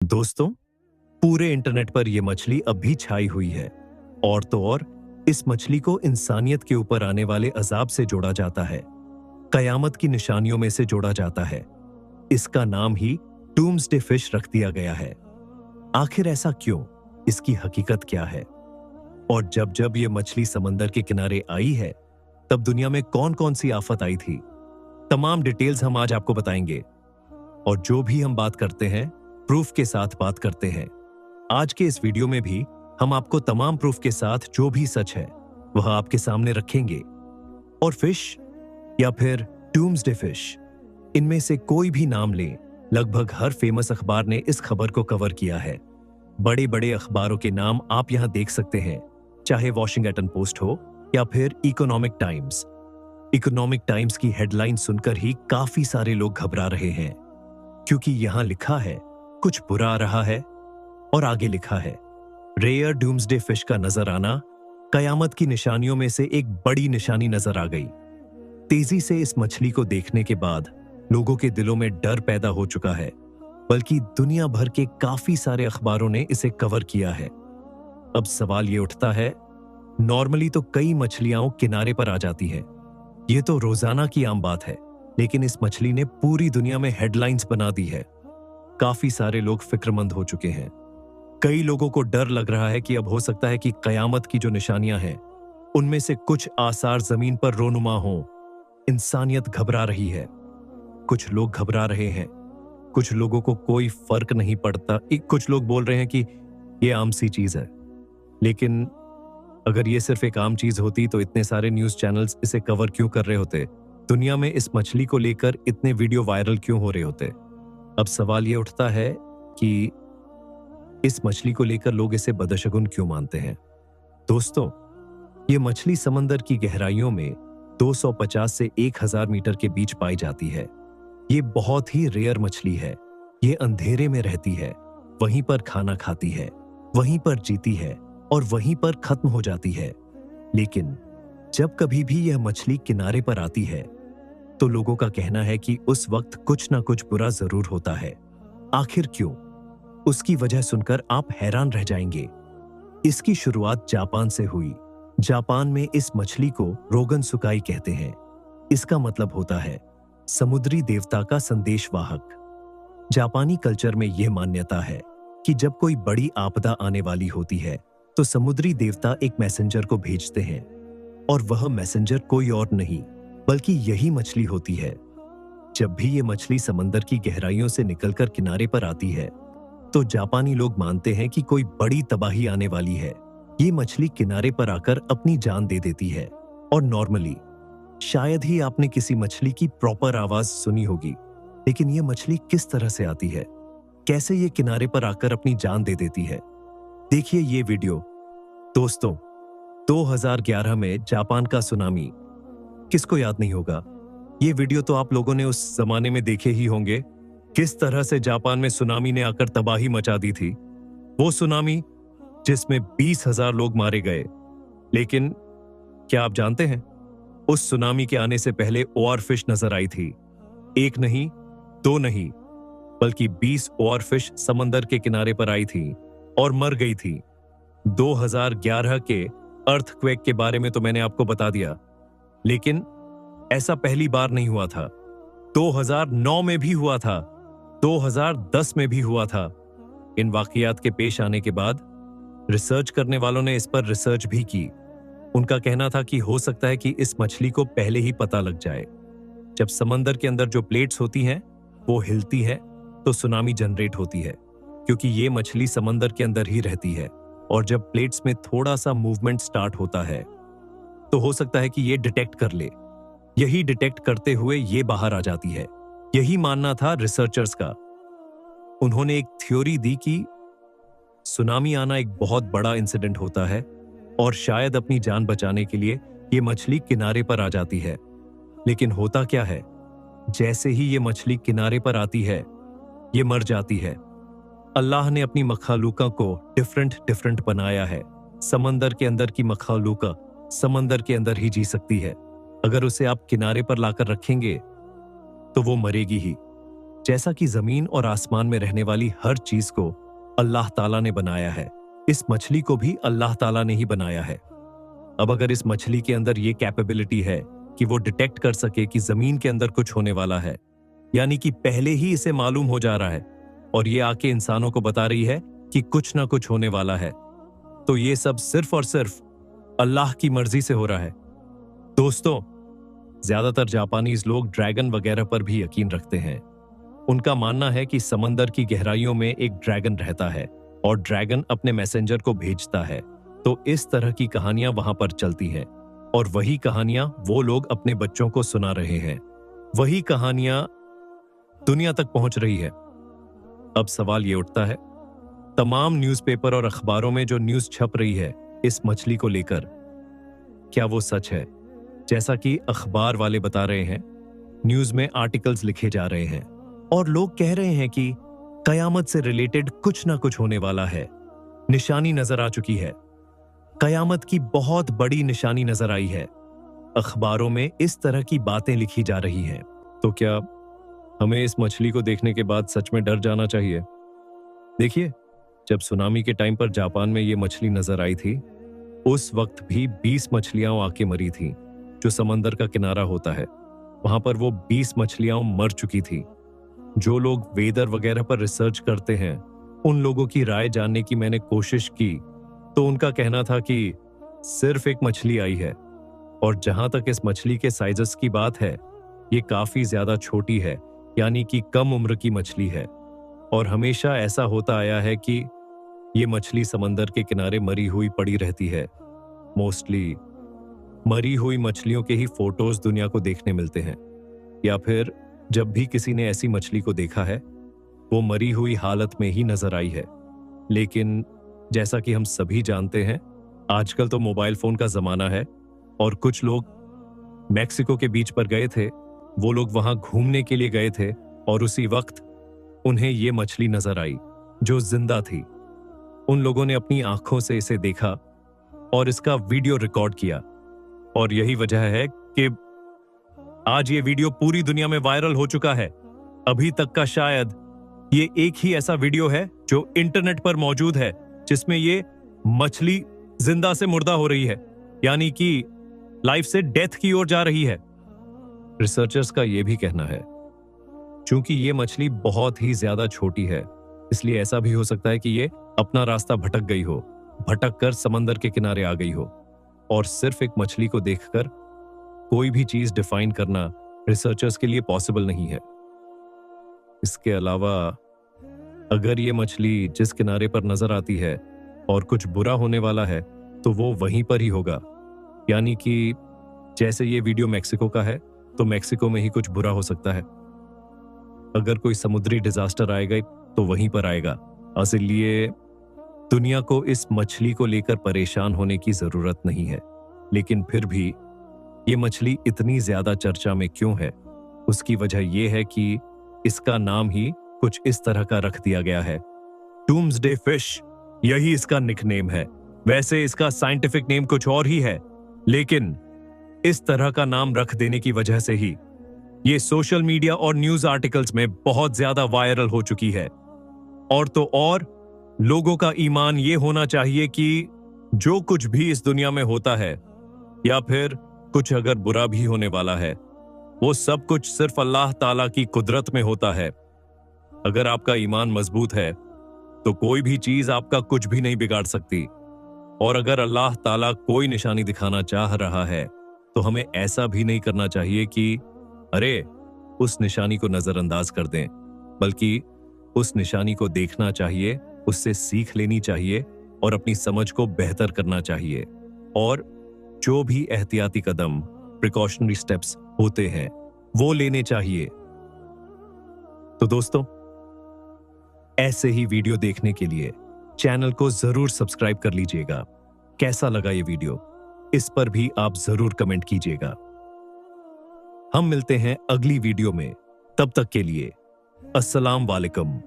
दोस्तों, पूरे इंटरनेट पर यह मछली अब भी छाई हुई है। और तो और इस मछली को इंसानियत के ऊपर आने वाले अजाब से जोड़ा जाता है, कयामत की निशानियों में से जोड़ा जाता है। इसका नाम ही डूम्सडे फिश रख दिया गया है। आखिर ऐसा क्यों? इसकी हकीकत क्या है? और जब जब ये मछली समंदर के किनारे आई है, तब दुनिया में कौन कौन सी आफत आई थी, तमाम डिटेल्स हम आज आपको बताएंगे। और जो भी हम बात करते हैं, प्रूफ के साथ बात करते हैं। आज के इस वीडियो में भी हम आपको तमाम प्रूफ के साथ जो भी सच है वह आपके सामने रखेंगे। और फिश या फिर डूम्सडे फिश, इनमें से कोई भी नाम लें, लगभग हर फेमस अखबार ने इस खबर को कवर किया है। बड़े बड़े अखबारों के नाम आप यहां देख सकते हैं, चाहे वॉशिंगटन पोस्ट हो या फिर इकोनॉमिक टाइम्स। इकोनॉमिक टाइम्स की हेडलाइन सुनकर ही काफी सारे लोग घबरा रहे हैं, क्योंकि यहां लिखा है कुछ बुरा आ रहा है। और आगे लिखा है, रेयर डूम्सडे फिश का नजर आना कयामत की निशानियों में से एक बड़ी निशानी नजर आ गई। तेजी से इस मछली को देखने के बाद लोगों के दिलों में डर पैदा हो चुका है, बल्कि दुनिया भर के काफी सारे अखबारों ने इसे कवर किया है। अब सवाल ये उठता है, नॉर्मली तो कई मछलियां किनारे पर आ जाती हैं, ये तो रोजाना की आम बात है, लेकिन इस मछली ने पूरी दुनिया में हेडलाइंस बना दी है। काफी सारे लोग फिक्रमंद हो चुके हैं। कई लोगों को डर लग रहा है कि अब हो सकता है कि कयामत की जो निशानियां हैं, उनमें से कुछ आसार जमीन पर रोनुमा हों। इंसानियत घबरा रही है। कुछ लोग घबरा रहे हैं, कुछ लोगों को कोई फर्क नहीं पड़ता। कुछ लोग बोल रहे हैं कि यह आम सी चीज है। लेकिन अगर यह सिर्फ एक आम चीज होती तो इतने सारे न्यूज चैनल्स इसे कवर क्यों कर रहे होते? दुनिया में इस मछली को लेकर इतने वीडियो वायरल क्यों हो रहे होते? अब सवाल यह उठता है कि इस मछली को लेकर लोग इसे बदशगुन क्यों मानते हैं? दोस्तों, यह मछली समंदर की गहराइयों में 250 से 1000 मीटर के बीच पाई जाती है। ये बहुत ही रेयर मछली है। ये अंधेरे में रहती है, वहीं पर खाना खाती है, वहीं पर जीती है और वहीं पर खत्म हो जाती है। लेकिन जब कभी भी यह मछली किनारे पर आती है, तो लोगों का कहना है कि उस वक्त कुछ ना कुछ बुरा जरूर होता है। आखिर क्यों? उसकी वजह सुनकर आप हैरान रह जाएंगे। इसकी शुरुआत जापान से हुई। जापान में इस मछली को रोगन सुकाई कहते हैं। इसका मतलब होता है समुद्री देवता का संदेशवाहक। जापानी कल्चर में यह मान्यता है कि जब कोई बड़ी आपदा आने वाली होती है, तो समुद्री देवता एक मैसेंजर को भेजते हैं, और वह मैसेंजर कोई और नहीं बल्कि यही मछली होती है। जब भी यह मछली समंदर की गहराइयों से निकलकर किनारे पर आती है, तो जापानी लोग मानते हैं कि कोई बड़ी तबाही आने वाली है। ये मछली किनारे पर आकर अपनी जान दे देती है। और नॉर्मली शायद ही आपने किसी मछली की प्रॉपर आवाज सुनी होगी, लेकिन यह मछली किस तरह से आती है, कैसे ये किनारे पर आकर अपनी जान दे देती है, देखिए ये वीडियो। दोस्तों, 2011 में जापान का सुनामी, किसको याद नहीं होगा? ये वीडियो तो आप लोगों ने उस जमाने में देखे ही होंगे, किस तरह से जापान में सुनामी ने आकर तबाही मचा दी थी। वो सुनामी जिसमें 20,000 लोग मारे गए। लेकिन क्या आप जानते हैं, उस सुनामी के आने से पहले ओआर फिश नजर आई थी। एक नहीं, दो नहीं, बल्कि 20 ओआर फिश समंदर के किनारे पर आई थी और मर गई थी। 2011 के अर्थक्वेक के बारे में तो मैंने आपको बता दिया, लेकिन ऐसा पहली बार नहीं हुआ था। 2009 में भी हुआ था, 2010 में भी हुआ था। इन वाकयात के पेश आने के बाद रिसर्च करने वालों ने इस पर रिसर्च भी की। उनका कहना था कि हो सकता है कि इस मछली को पहले ही पता लग जाए। जब समंदर के अंदर जो प्लेट्स होती हैं वो हिलती है, तो सुनामी जनरेट होती है, क्योंकि ये मछली समंदर के अंदर ही रहती है। और जब प्लेट्स में थोड़ा सा मूवमेंट स्टार्ट होता है, तो हो सकता है कि ये डिटेक्ट कर ले। यही डिटेक्ट करते हुए ये बाहर आ जाती है। यही मानना था रिसर्चर्स का। उन्होंने एक थ्योरी दी कि सुनामी आना एक बहुत बड़ा इंसिडेंट होता है, और शायद अपनी जान बचाने के लिए ये मछली किनारे पर आ जाती है। लेकिन होता क्या है, जैसे ही ये मछली किनारे पर आती है, ये मर जाती है। अल्लाह ने अपनी मखलूका को डिफरेंट बनाया है। समंदर के अंदर की मखलूका समंदर के अंदर ही जी सकती है। अगर उसे आप किनारे पर लाकर रखेंगे, तो वो मरेगी ही। जैसा कि जमीन और आसमान में रहने वाली हर चीज को अल्लाह ताला ने बनाया है, इस मछली को भी अल्लाह ताला ने ही बनाया है। अब अगर इस मछली के अंदर ये कैपेबिलिटी है कि वो डिटेक्ट कर सके कि जमीन के अंदर कुछ होने वाला है, यानी कि पहले ही इसे मालूम हो जा रहा है और ये आके इंसानों को बता रही है कि कुछ ना कुछ होने वाला है, तो ये सब सिर्फ और सिर्फ अल्लाह की मर्जी से हो रहा है। दोस्तों, ज्यादातर जापानीज लोग ड्रैगन वगैरह पर भी यकीन रखते हैं। उनका मानना है कि समंदर की गहराइयों में एक ड्रैगन रहता है और ड्रैगन अपने मैसेंजर को भेजता है, तो इस तरह की कहानियां वहां पर चलती हैं और वही कहानियां वो लोग अपने बच्चों को सुना रहे हैं। वही कहानियां दुनिया तक पहुंच रही है। अब सवाल ये उठता है, तमाम न्यूज़पेपर और अखबारों में जो न्यूज़ छप रही है इस मछली को लेकर, क्या वो सच है? जैसा कि अखबार वाले बता रहे हैं, न्यूज़ में आर्टिकल्स लिखे जा रहे हैं और लोग कह रहे हैं कि कयामत से रिलेटेड कुछ ना कुछ होने वाला है। निशानी नजर आ चुकी है, कयामत की बहुत बड़ी निशानी नजर आई है। अखबारों में इस तरह की बातें लिखी जा रही हैं। तो क्या हमें इस मछली को देखने के बाद सच में डर जाना चाहिए? देखिए, जब सुनामी के टाइम पर जापान में ये मछली नजर आई थी, उस वक्त भी 20 मछलियां आके मरी थी। जो समंदर का किनारा होता है, वहां पर वो 20 मछलियां मर चुकी थी। जो लोग वेदर वगैरह पर रिसर्च करते हैं, उन लोगों की राय जानने की मैंने कोशिश की, तो उनका कहना था कि सिर्फ एक मछली आई है और जहां तक इस मछली के साइजेस की बात है, ये काफी ज्यादा छोटी है, यानी कि कम उम्र की मछली है। और हमेशा ऐसा होता आया है कि ये मछली समंदर के किनारे मरी हुई पड़ी रहती है। मोस्टली मरी हुई मछलियों के ही फोटोज दुनिया को देखने मिलते हैं, या फिर जब भी किसी ने ऐसी मछली को देखा है, वो मरी हुई हालत में ही नजर आई है। लेकिन जैसा कि हम सभी जानते हैं, आजकल तो मोबाइल फोन का जमाना है और कुछ लोग मैक्सिको के बीच पर गए थे। वो लोग वहां घूमने के लिए गए थे और उसी वक्त उन्हें ये मछली नजर आई जो जिंदा थी। उन लोगों ने अपनी आंखों से इसे देखा और इसका वीडियो रिकॉर्ड किया, और यही वजह है कि आज ये वीडियो पूरी दुनिया में वायरल हो चुका है। अभी तक का शायद ये एक ही ऐसा वीडियो है जो इंटरनेट पर मौजूद है जिसमें ये मछली जिंदा से मुर्दा हो रही है, यानी कि लाइफ से डेथ की ओर जा रही है। रिसर्चर्स का यह भी कहना है, चूंकि ये मछली बहुत ही ज्यादा छोटी है, इसलिए ऐसा भी हो सकता है कि ये अपना रास्ता भटक गई हो, भटक कर समंदर के किनारे आ गई हो। और सिर्फ एक मछली को देखकर कोई भी चीज डिफाइन करना रिसर्चर्स के लिए पॉसिबल नहीं है। इसके अलावा अगर ये मछली जिस किनारे पर नजर आती है और कुछ बुरा होने वाला है, तो वो वहीं पर ही होगा। यानी कि जैसे ये वीडियो मैक्सिको का है, तो मैक्सिको में ही कुछ बुरा हो सकता है। अगर कोई समुद्री डिजास्टर आएगा तो वहीं पर आएगा। इसलिए दुनिया को इस मछली को लेकर परेशान होने की जरूरत नहीं है। लेकिन फिर भी ये मछली इतनी ज्यादा चर्चा में क्यों है? उसकी वजह यह है कि इसका नाम ही कुछ इस तरह का रख दिया गया है, डूम्सडे फिश। यही इसका निकनेम है। वैसे इसका साइंटिफिक नेम कुछ और ही है, लेकिन इस तरह का नाम रख देने की वजह से ही ये सोशल मीडिया और न्यूज आर्टिकल्स में बहुत ज्यादा वायरल हो चुकी है। और तो और लोगों का ईमान ये होना चाहिए कि जो कुछ भी इस दुनिया में होता है, या फिर कुछ अगर बुरा भी होने वाला है, वो सब कुछ सिर्फ अल्लाह ताला की कुदरत में होता है। अगर आपका ईमान मजबूत है तो कोई भी चीज आपका कुछ भी नहीं बिगाड़ सकती। और अगर अल्लाह ताला कोई निशानी दिखाना चाह रहा है, तो हमें ऐसा भी नहीं करना चाहिए कि अरे उस निशानी को नजरअंदाज कर दें, बल्कि उस निशानी को देखना चाहिए, उससे सीख लेनी चाहिए और अपनी समझ को बेहतर करना चाहिए। और जो भी एहतियाती कदम, प्रिकॉशनरी स्टेप्स होते हैं, वो लेने चाहिए। तो दोस्तों, ऐसे ही वीडियो देखने के लिए चैनल को जरूर सब्सक्राइब कर लीजिएगा। कैसा लगा ये वीडियो, इस पर भी आप जरूर कमेंट कीजिएगा। हम मिलते हैं अगली वीडियो में। तब तक के लिए अस्सलाम वालेकुम।